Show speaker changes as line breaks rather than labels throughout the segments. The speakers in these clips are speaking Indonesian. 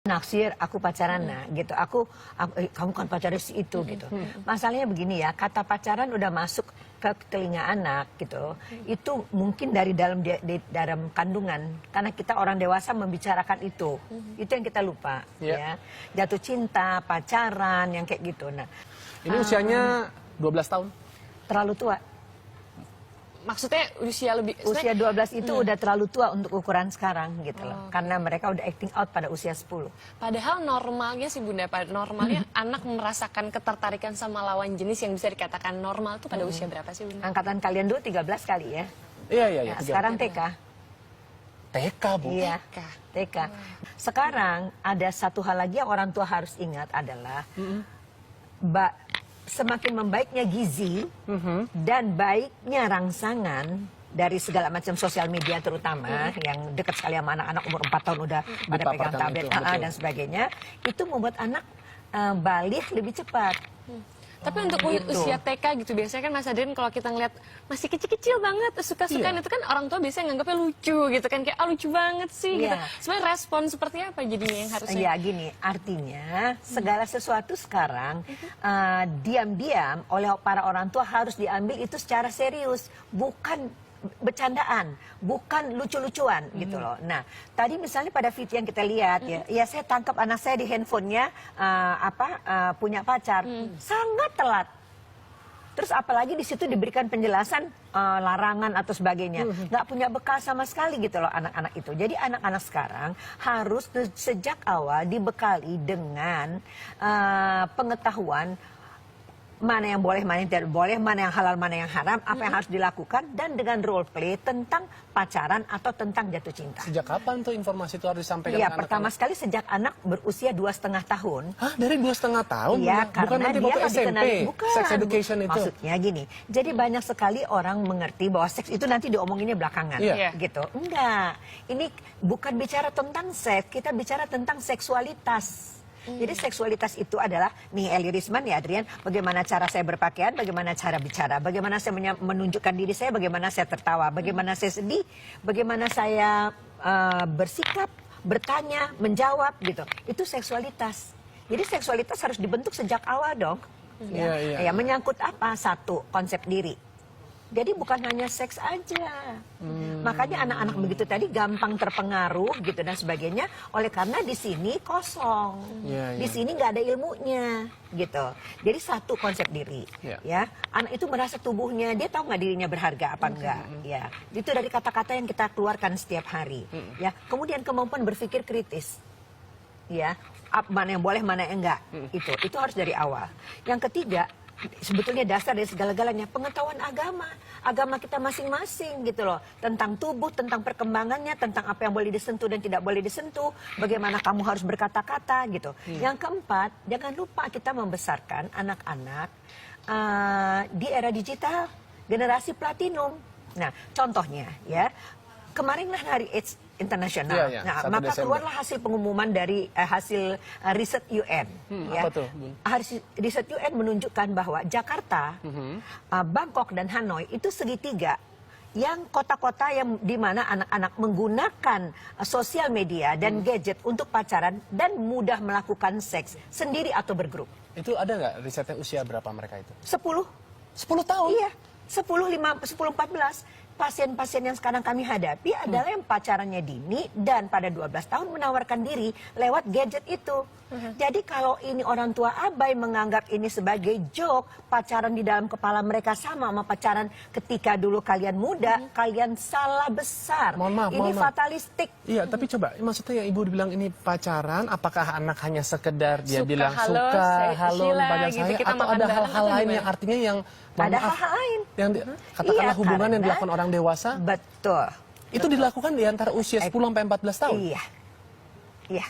naksir, aku pacaran gitu. Kamu kan pacaran si itu gitu. Masalahnya begini ya, kata pacaran udah masuk ke telinga anak gitu. Itu mungkin dari dalam kandungan, karena kita orang dewasa membicarakan itu. Itu yang kita lupa ya. Jatuh cinta, pacaran, yang kayak gitu. Nah,
ini usianya 12 tahun.
Terlalu tua.
Maksudnya
usia 12 itu udah terlalu tua untuk ukuran sekarang gitu loh. Karena mereka udah acting out pada usia 10.
Padahal normalnya sih Bunda, normalnya anak merasakan ketertarikan sama lawan jenis yang bisa dikatakan normal tuh pada usia berapa sih Bunda?
Angkatan kalian dulu 13 kali ya.
Iya.
Nah, sekarang TK.
TK, Bu.
Iya, TK. Sekarang ada satu hal lagi yang orang tua harus ingat adalah semakin membaiknya gizi dan baiknya rangsangan dari segala macam sosial media terutama yang dekat sekali sama anak-anak umur 4 tahun udah pada pegang tablet dan sebagainya, itu membuat anak balik lebih cepat.
Tapi untuk usia TK gitu, biasanya kan Mas Adrian kalau kita ngeliat masih kecil-kecil banget, suka-sukaan itu kan orang tua biasanya nganggapnya lucu gitu kan, kayak lucu banget sih gitu. Sebenarnya respon seperti apa jadinya yang harusnya?
Ya gini, artinya segala sesuatu sekarang diam-diam oleh para orang tua harus diambil itu secara serius, bukan bercandaan, bukan lucu-lucuan gitu loh. Nah, tadi misalnya pada video yang kita lihat ya saya tangkap anak saya di handphonenya punya pacar, sangat telat. Terus apalagi di situ diberikan penjelasan larangan atau sebagainya, nggak punya bekal sama sekali gitu loh anak-anak itu. Jadi anak-anak sekarang harus sejak awal dibekali dengan pengetahuan mana yang boleh, mana yang tidak boleh, mana yang halal, mana yang haram, apa yang harus dilakukan, dan dengan role play tentang pacaran atau tentang jatuh cinta.
Sejak kapan tuh informasi itu harus disampaikan?
Iya, pertama sekali sejak anak berusia 2,5 tahun.
Hah, dari 2,5 tahun?
Iya,
bukan
karena
nanti
dia
waktu SMP,
bukan.
sex education itu.
Maksudnya gini, jadi banyak sekali orang mengerti bahwa seks itu nanti diomonginnya belakangan, gitu. Enggak, ini bukan bicara tentang seks, kita bicara tentang seksualitas. Jadi seksualitas itu adalah, nih Eli Risman ya Adrian, bagaimana cara saya berpakaian, bagaimana cara bicara, bagaimana saya menunjukkan diri saya, bagaimana saya tertawa, bagaimana saya sedih, bagaimana saya bersikap, bertanya, menjawab gitu. Itu seksualitas. Jadi seksualitas harus dibentuk sejak awal dong. Ya, menyangkut apa? Satu, konsep diri. Jadi bukan hanya seks aja. Makanya anak-anak begitu tadi gampang terpengaruh gitu dan sebagainya. Oleh karena di sini kosong, di sini nggak ada ilmunya gitu. Jadi satu konsep diri, ya. Anak itu merasa tubuhnya, dia tahu nggak dirinya berharga apa enggak, ya. Itu dari kata-kata yang kita keluarkan setiap hari, ya. Kemudian kemampuan berpikir kritis, ya. Mana yang boleh, mana yang enggak, itu harus dari awal. Yang ketiga, sebetulnya dasar dari segala-galanya pengetahuan agama kita masing-masing gitu loh, tentang tubuh, tentang perkembangannya, tentang apa yang boleh disentuh dan tidak boleh disentuh, bagaimana kamu harus berkata-kata gitu. Yang keempat, jangan lupa kita membesarkan anak-anak di era digital, generasi platinum. Nah, contohnya ya, kemarin lah hari AIDS internasional. Nah, maka keluarlah hasil pengumuman dari hasil riset UN.
Apa tuh,
Hasil riset UN menunjukkan bahwa Jakarta, Bangkok dan Hanoi itu segitiga yang kota-kota yang di mana anak-anak menggunakan sosial media dan gadget untuk pacaran dan mudah melakukan seks sendiri atau bergrup.
Itu ada nggak risetnya usia berapa mereka itu?
10
tahun?
Iya, 10-14. Pasien-pasien yang sekarang kami hadapi adalah yang pacarannya dini dan pada 12 tahun menawarkan diri lewat gadget itu. Jadi kalau ini orang tua abai menganggap ini sebagai joke, pacaran di dalam kepala mereka sama pacaran ketika dulu kalian muda, kalian salah besar.
Mohon maaf,
ini fatalistik.
Iya, tapi coba, maksudnya yang Ibu bilang ini pacaran, apakah anak hanya sekedar dia bilang
halo,
suka, halo pada
gitu,
saya,
kita
atau ada hal-hal lain yang artinya yang
ada hal-hal lain.
Yang katakanlah hubungan yang dilakukan orang dewasa?
Betul.
Itu dilakukan di antara usia 10 sampai 14 tahun?
Iya.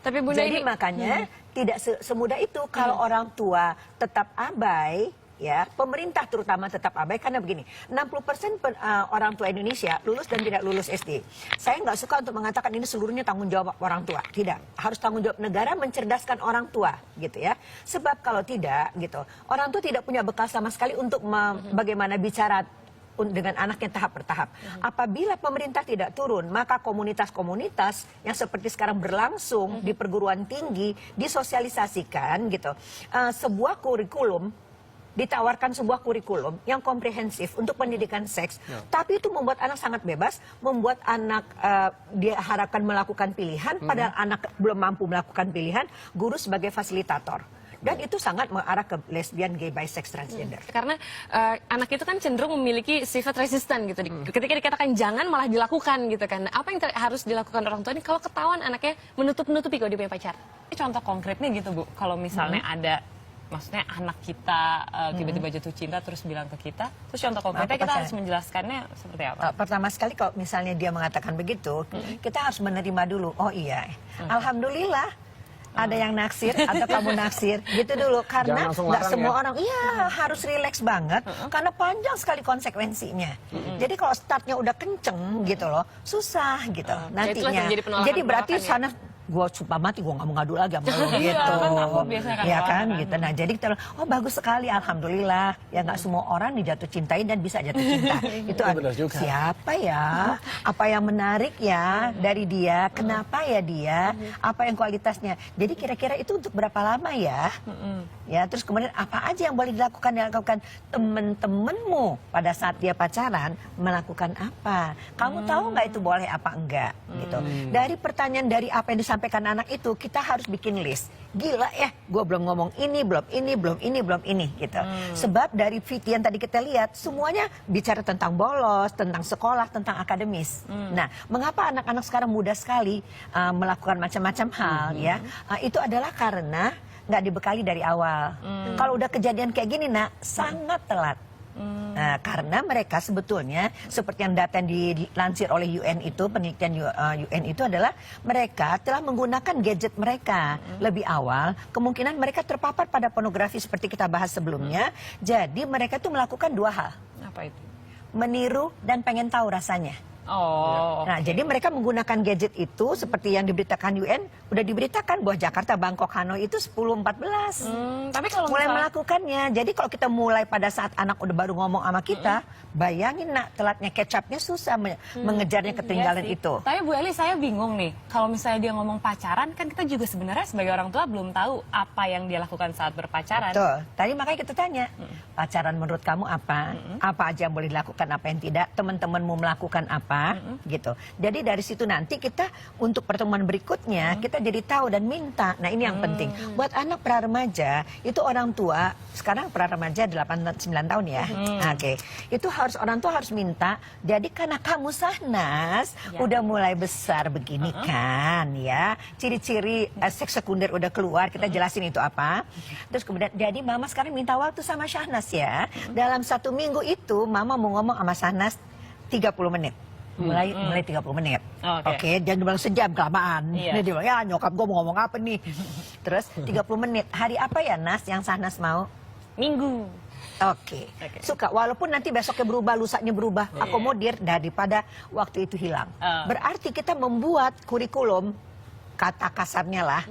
Tapi Bunda,
jadi makanya tidak semudah itu kalau orang tua tetap abai, ya, pemerintah terutama tetap abai karena begini, 60% orang tua Indonesia lulus dan tidak lulus SD. Saya nggak suka untuk mengatakan ini seluruhnya tanggung jawab orang tua, tidak. Harus tanggung jawab negara mencerdaskan orang tua, gitu ya. Sebab kalau tidak, gitu, orang tua tidak punya bekal sama sekali untuk bagaimana bicara dengan anaknya tahap bertahap. Apabila pemerintah tidak turun, maka komunitas-komunitas yang seperti sekarang berlangsung di perguruan tinggi disosialisasikan gitu. Sebuah kurikulum ditawarkan sebuah kurikulum yang komprehensif untuk pendidikan seks, tapi itu membuat anak sangat bebas, membuat anak diharapkan melakukan pilihan, padahal anak belum mampu melakukan pilihan, guru sebagai fasilitator. Dan itu sangat mengarah ke lesbian, gay, bisex, transgender.
Karena anak itu kan cenderung memiliki sifat resisten gitu. Ketika dikatakan jangan malah dilakukan gitu kan. Apa yang harus dilakukan orang tua ini kalau ketahuan anaknya menutup-nutupi kalau dia punya pacar?
Contoh konkretnya gitu Bu, kalau misalnya ada, maksudnya anak kita tiba-tiba jatuh cinta terus bilang ke kita, terus contoh konkretnya kita harus menjelaskannya seperti apa?
Pertama sekali kalau misalnya dia mengatakan begitu, kita harus menerima dulu. Oh iya, alhamdulillah ada yang naksir atau kamu naksir gitu dulu, karena nggak semua orang harus rileks banget karena panjang sekali konsekuensinya. Jadi kalau startnya udah kenceng gitu loh, susah gitu nantinya. Jadi berarti sana gue sumpah mati, gue nggak mau ngadu lagi sama lo gitu. Ya kan gitu. Nah jadi kita, oh bagus sekali, alhamdulillah. Ya nggak semua orang dijatuh cintain dan bisa jatuh cinta. Itu siapa ya? Apa yang menarik ya dari dia? Kenapa ya dia? Apa yang kualitasnya? Jadi kira-kira itu untuk berapa lama ya? Ya terus kemudian apa aja yang boleh dilakukan temen-temenmu pada saat dia pacaran melakukan apa? Kamu tahu nggak itu boleh apa enggak? Gitu. Dari pertanyaan dari apa yang disampaikan anak itu, kita harus bikin list. Gila ya, gue belum ngomong ini, belum ini, belum ini, belum ini gitu. Sebab dari VT yang tadi kita lihat, semuanya bicara tentang bolos, tentang sekolah, tentang akademis. Nah, mengapa anak-anak sekarang mudah sekali melakukan macam-macam hal ya? Itu adalah karena nggak dibekali dari awal. Kalau udah kejadian kayak gini, sangat telat. Nah, karena mereka sebetulnya seperti yang data yang dilansir oleh UN itu, penelitian UN itu adalah mereka telah menggunakan gadget mereka lebih awal. Kemungkinan mereka terpapar pada pornografi seperti kita bahas sebelumnya. Jadi mereka tuh melakukan dua hal.
Apa itu? Meniru
dan pengen tahu rasanya. Nah, jadi mereka menggunakan gadget itu seperti yang diberitakan UN, udah diberitakan bahwa Jakarta, Bangkok, Hanoi itu 10-14.
Tapi kalau
mulai melakukannya. Jadi kalau kita mulai pada saat anak udah baru ngomong sama kita, bayangin telatnya, kecapnya susah mengejarnya ketinggalan itu.
Tapi Bu Eli, saya bingung nih, kalau misalnya dia ngomong pacaran, kan kita juga sebenarnya sebagai orang tua belum tahu apa yang dia lakukan saat berpacaran.
Betul. Tadi makanya kita tanya, pacaran menurut kamu apa? Apa aja yang boleh dilakukan, apa yang tidak? Teman-temanmu melakukan apa? Gitu. Jadi dari situ nanti kita untuk pertemuan berikutnya kita jadi tahu dan minta. Nah ini yang penting. Buat anak pra-remaja itu orang tua, sekarang pra-remaja 8-9 tahun ya. Oke. Itu harus orang tua harus minta. Jadi karena kamu Sahnas udah mulai besar begini kan ya. Ciri-ciri seks sekunder udah keluar, kita jelasin itu apa. Terus kemudian jadi mama sekarang minta waktu sama Sahnas ya. Dalam 1 minggu itu mama mau ngomong sama Sahnas 30 menit. Mulai 30 menit. Oke, jangan bilang sejam, kelamaan. Dia bilang, ya nyokap gue mau ngomong apa nih. Terus 30 menit. Hari apa ya Nas yang Sahnas mau?
Minggu.
Oke. Suka, walaupun nanti besoknya berubah, lusanya berubah, akomodir daripada waktu itu hilang. Berarti kita membuat kurikulum, kata kasarnya lah,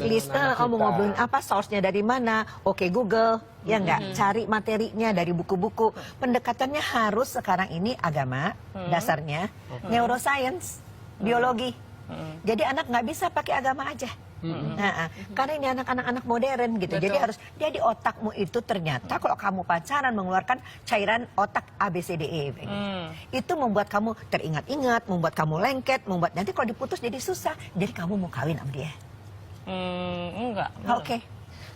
list mau ngobrolin apa, source-nya dari mana, oke Google, ya enggak, cari materinya dari buku-buku. Pendekatannya harus sekarang ini agama, dasarnya, neuroscience, biologi. Jadi anak nggak bisa pakai agama aja. Karena ini anak-anak modern gitu. Jadi harus, jadi otakmu itu ternyata kalau kamu pacaran mengeluarkan cairan otak ABCDE. Itu membuat kamu teringat-ingat, membuat kamu lengket, membuat nanti kalau diputus jadi susah. Jadi kamu mau kawin sama dia.
Enggak.
Oke.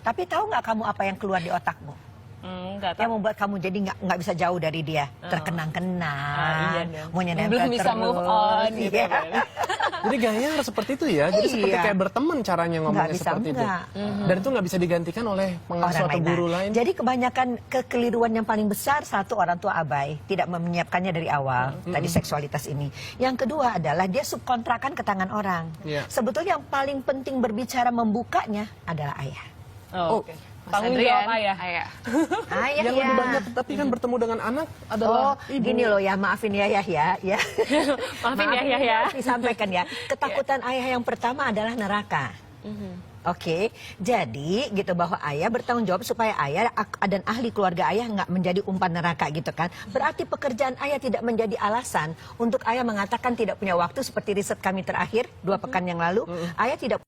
Tapi tahu nggak kamu apa yang keluar di otakmu?
Enggak tahu.
Yang membuat kamu jadi nggak bisa jauh dari dia, terkenang-kenang, mau nempel
belum bisa move on gitu.
Jadi gayanya harus seperti itu ya. Jadi seperti kayak berteman caranya ngomongnya seperti itu. Dan itu nggak bisa digantikan oleh pengasuh atau guru lain.
Jadi kebanyakan kekeliruan yang paling besar, satu, orang tua abai, tidak menyiapkannya dari awal. Tadi seksualitas ini. Yang kedua adalah dia subkontrakan ke tangan orang. Sebetulnya yang paling penting berbicara membukanya adalah ayah.
Tanggung jawab ayah.
Yang lebih banyak tapi kan bertemu dengan anak adalah ibu.
Gini loh ya, maafin ya.
Maafin ya.
Harus disampaikan ya. Ketakutan ayah yang pertama adalah neraka. Oke, jadi gitu bahwa ayah bertanggung jawab supaya ayah dan ahli keluarga ayah nggak menjadi umpan neraka gitu kan. Berarti pekerjaan ayah tidak menjadi alasan untuk ayah mengatakan tidak punya waktu seperti riset kami terakhir 2 pekan yang lalu. Ayah tidak